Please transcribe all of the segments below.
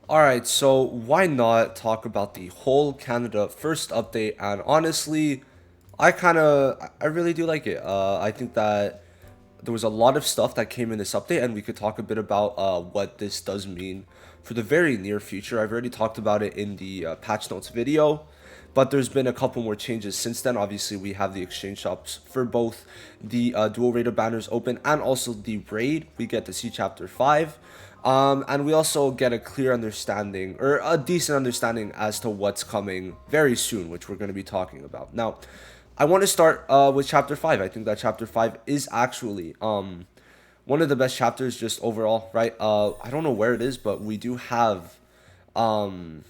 Alright, so why not talk about the whole Canada first update? And honestly, I really do like it. I think that there was a lot of stuff that came in this update, and we could talk a bit about what this does mean for the very near future. I've already talked about it in the patch notes video, but there's been a couple more changes since then. Obviously, we have the exchange shops for both the dual rated banners open and also the raid. We get to see chapter 5. And we also get a clear understanding or a decent understanding as to what's coming very soon, which we're going to be talking about. Now, I want to start with chapter 5. I think that chapter 5 is actually one of the best chapters just overall, right? I don't know where it is, but we do have um,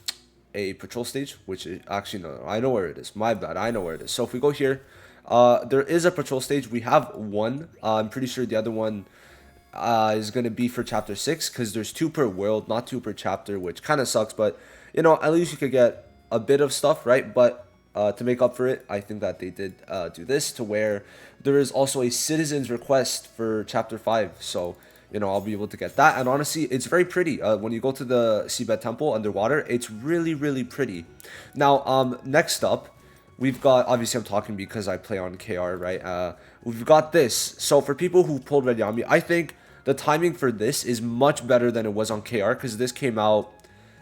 a patrol stage, which is actually, no, I know where it is. My bad, I know where it is. So if we go here, there is a patrol stage. We have one. I'm pretty sure the other one is going to be for chapter 6 because there's two per world, not two per chapter, which kind of sucks. But, at least you could get a bit of stuff, right? But to make up for it, I think that they did do this to where there is also a citizen's request for chapter 5. So, I'll be able to get that. And honestly, it's very pretty. When you go to the seabed temple underwater, it's really, really pretty. Now, next up, we've got, obviously I'm talking because I play on KR, right? We've got this. So for people who pulled Red Yami, I think the timing for this is much better than it was on KR because this came out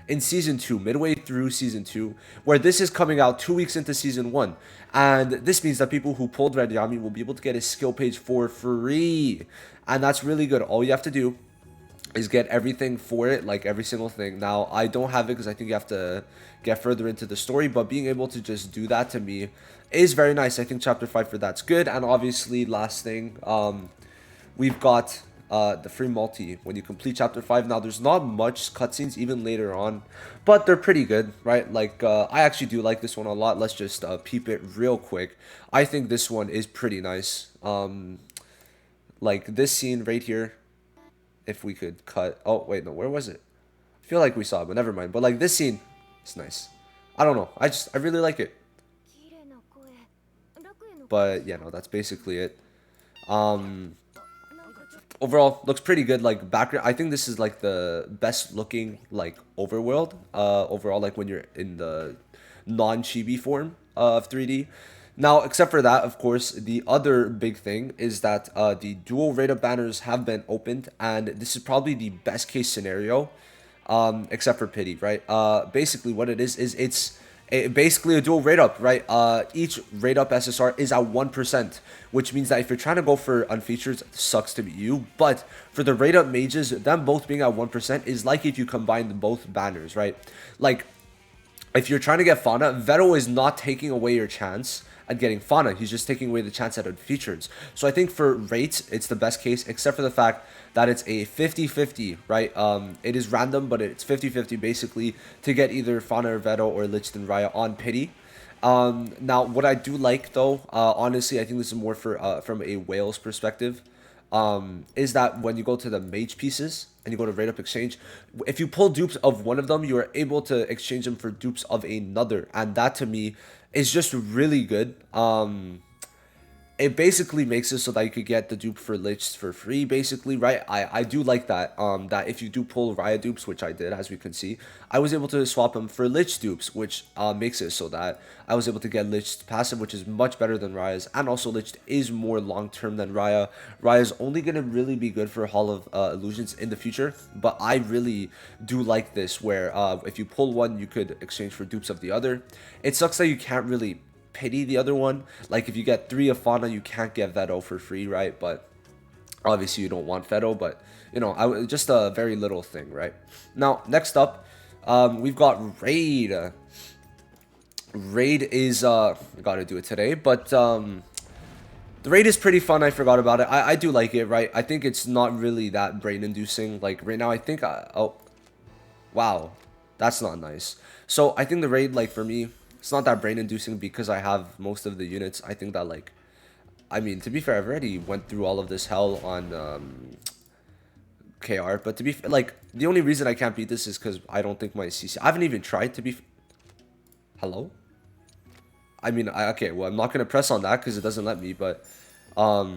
in season 2, midway through season 2, where this is coming out 2 weeks into season 1. And this means that people who pulled Red Yami will be able to get his skill page for free. And that's really good. All you have to do is get everything for it, like every single thing. Now, I don't have it because I think you have to get further into the story, but being able to just do that to me is very nice. I think chapter 5 for that's good. And obviously, last thing, we've got the free multi when you complete chapter 5. Now, there's not much cutscenes even later on, but they're pretty good, right? Like, I actually do like this one a lot. Let's just peep it real quick. I think this one is pretty nice. Like this scene right here, if we could cut. Oh, wait, no, where was it? I feel like we saw it, but never mind. But like this scene, it's nice. I don't know. I really like it. But yeah, no, that's basically it. Um, Overall, looks pretty good. Like background, I think this is like the best looking like overworld. Overall, like when you're in the non-chibi form of 3D. Now, except for that, of course, the other big thing is that the dual radar banners have been opened, and this is probably the best case scenario, except for pity, right? Basically, what it is it's basically a dual rate up, right? Each rate up SSR is at 1%, which means that if you're trying to go for unfeatured, sucks to be you. But for the rate up mages, them both being at 1% is like if you combine both banners, right? Like, if you're trying to get Fauna, Vetto is not taking away your chance at getting Fauna. He's just taking away the chance at features. So I think for rates, it's the best case, except for the fact that it's a 50-50, right? It is random, but it's 50-50 basically to get either Fauna or Vetto or Lich and Raya on Pity. Now, what I do like though, honestly, I think this is more for from a Wales perspective, is that when you go to the mage pieces and you go to rate up exchange, if you pull dupes of one of them, you are able to exchange them for dupes of another, and that to me is just really good. It basically makes it so that you could get the dupe for Lich for free, basically, right? I do like that. That if you do pull Raya dupes, which I did, as we can see, I was able to swap them for Lich dupes, which makes it so that I was able to get Lich passive, which is much better than Raya's, and also Lich is more long term than Raya. Raya's only gonna really be good for Hall of Illusions in the future, but I really do like this, where if you pull one, you could exchange for dupes of the other. It sucks that you can't really pity the other one. Like if you get 3 of Fauna, you can't get Veto for free, right? But obviously you don't want Veto, but just a very little thing, right? Now, next up, we've got Raid. Raid is I gotta do it today, but the raid is pretty fun. I forgot about it. I do like it, right? I think it's not really that brain inducing. Like right now, I think oh wow, that's not nice. So I think the raid, like for me, it's not that brain inducing because I have most of the units. I think that like, I mean, to be fair, I've already went through all of this hell on KR. But to be like, the only reason I can't beat this is because I don't think my CC. I haven't even tried to be. Hello. I mean, okay. Well, I'm not gonna press on that because it doesn't let me. But I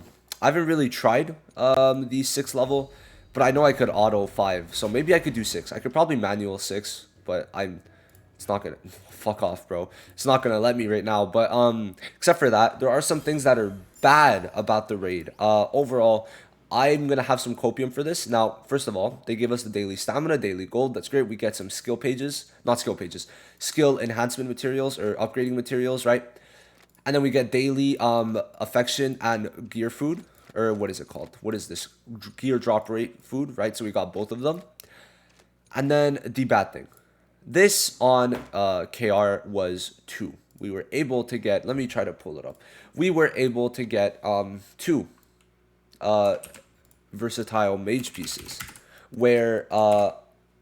haven't really tried the 6th level. but I know I could auto 5, so maybe I could do 6. I could probably manual 6, but it's not gonna, fuck off, bro. It's not gonna let me right now. But except for that, there are some things that are bad about the raid. Overall, I'm gonna have some copium for this. Now, first of all, they give us the daily stamina, daily gold. That's great. We get some skill pages, not skill pages, skill enhancement materials or upgrading materials, right? And then we get daily affection and gear food, or what is it called? What is this? Gear drop rate food, right? So we got both of them. And then the bad thing. This on KR was 2. We were able to get, let me try to pull it up. We were able to get 2 versatile mage pieces, where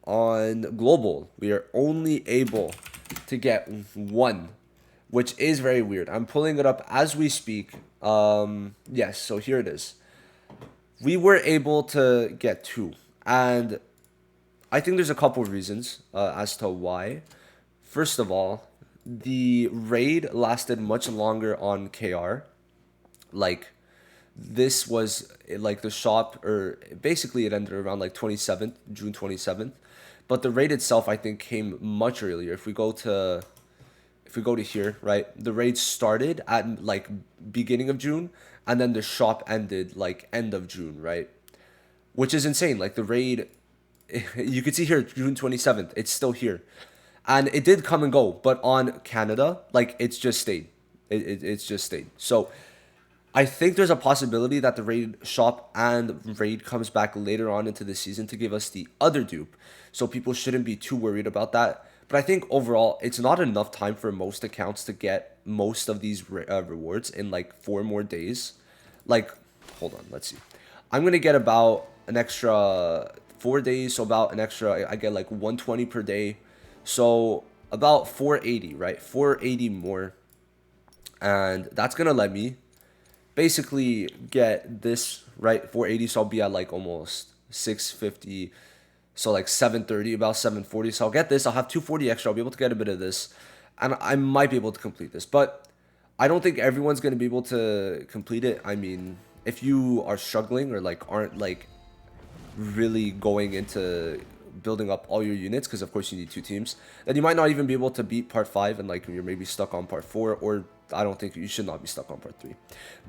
on global we are only able to get 1, which is very weird. I'm pulling it up as we speak. Yes, so here it is. We were able to get 2, and I think there's a couple of reasons as to why. First of all, the raid lasted much longer on KR. Like, this was like the shop, or basically it ended around like 27th, June 27th. But the raid itself, I think, came much earlier. If we go to here, right, the raid started at like beginning of June, and then the shop ended like end of June, right? Which is insane. Like, the raid, you can see here, June 27th, it's still here. And it did come and go, but on Canada, like, it's just stayed. It's just stayed. So I think there's a possibility that the raid shop and raid comes back later on into the season to give us the other dupe. So people shouldn't be too worried about that. But I think overall, it's not enough time for most accounts to get most of these rewards in like 4 more days. Like, hold on, let's see. I'm going to get about an extra 4 days, so about an extra, I get like 120 per day. So about 480, right? 480 more. And that's going to let me basically get this, right? 480, so I'll be at like almost 650. So like 730, about 740. So I'll get this. I'll have 240 extra. I'll be able to get a bit of this. And I might be able to complete this. But I don't think everyone's going to be able to complete it. I mean, if you are struggling or like aren't like really going into building up all your units, because of course you need 2 teams, then you might not even be able to beat part 5, and like you're maybe stuck on part 4, or I don't think you should not be stuck on part 3.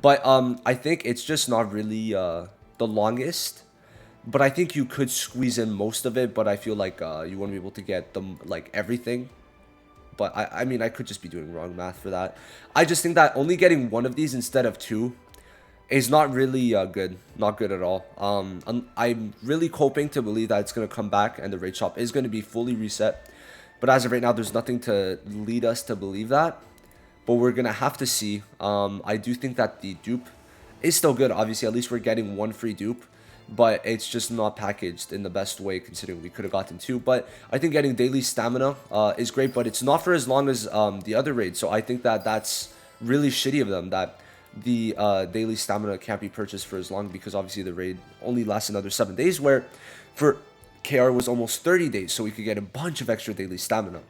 But I think it's just not really the longest. But I think you could squeeze in most of it, but I feel like you want to be able to get them like everything. But I mean, I could just be doing wrong math for that. I just think that only getting 1 of these instead of 2 is not really good. Not good at all. I'm really hoping to believe that it's going to come back and the raid shop is going to be fully reset. But as of right now, there's nothing to lead us to believe that. But we're going to have to see. I do think that the dupe is still good. Obviously, at least we're getting 1 free dupe. But it's just not packaged in the best way, considering we could have gotten 2. But I think getting daily stamina is great, but it's not for as long as the other raids. So I think that that's really shitty of them, that the daily stamina can't be purchased for as long, because obviously the raid only lasts another 7 days, where for KR was almost 30 days, so we could get a bunch of extra daily stamina.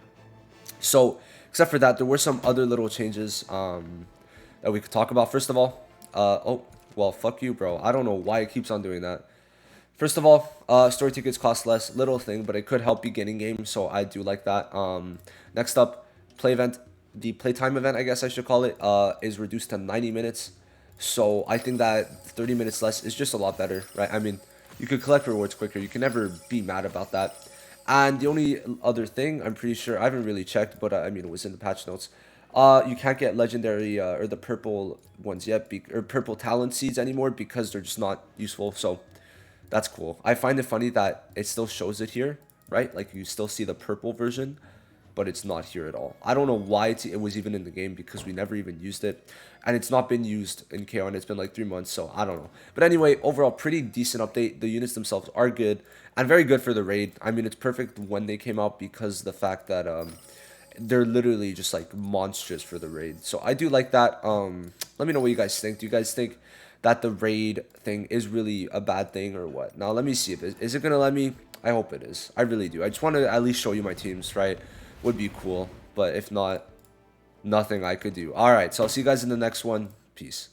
So except for that, there were some other little changes that we could talk about. First of all, oh, well, fuck you, bro. I don't know why it keeps on doing that. First of all, story tickets cost less. Little thing, but it could help beginning game, so I do like that. Next up, play event. The playtime event, I guess I should call it, is reduced to 90 minutes. So I think that 30 minutes less is just a lot better, right? I mean, you could collect rewards quicker. You can never be mad about that. And the only other thing, I'm pretty sure, I haven't really checked, but I mean, it was in the patch notes. You can't get legendary or the purple ones yet, or purple talent seeds anymore, because they're just not useful. So that's cool. I find it funny that it still shows it here, right? Like, you still see the purple version, but it's not here at all. I don't know why it was even in the game, because we never even used it, and it's not been used in KO, and it's been like 3 months, so I don't know. But anyway, overall, pretty decent update. The units themselves are good and very good for the raid. I mean, it's perfect when they came out, because the fact that they're literally just like monstrous for the raid. So I do like that. Let me know what you guys think. Do you guys think that the raid thing is really a bad thing or what? Now let me see if is it gonna let me. I hope it is. I really do. I just want to at least show you my teams, right? Would be cool, but if not, nothing I could do. All right, so I'll see you guys in the next one. Peace.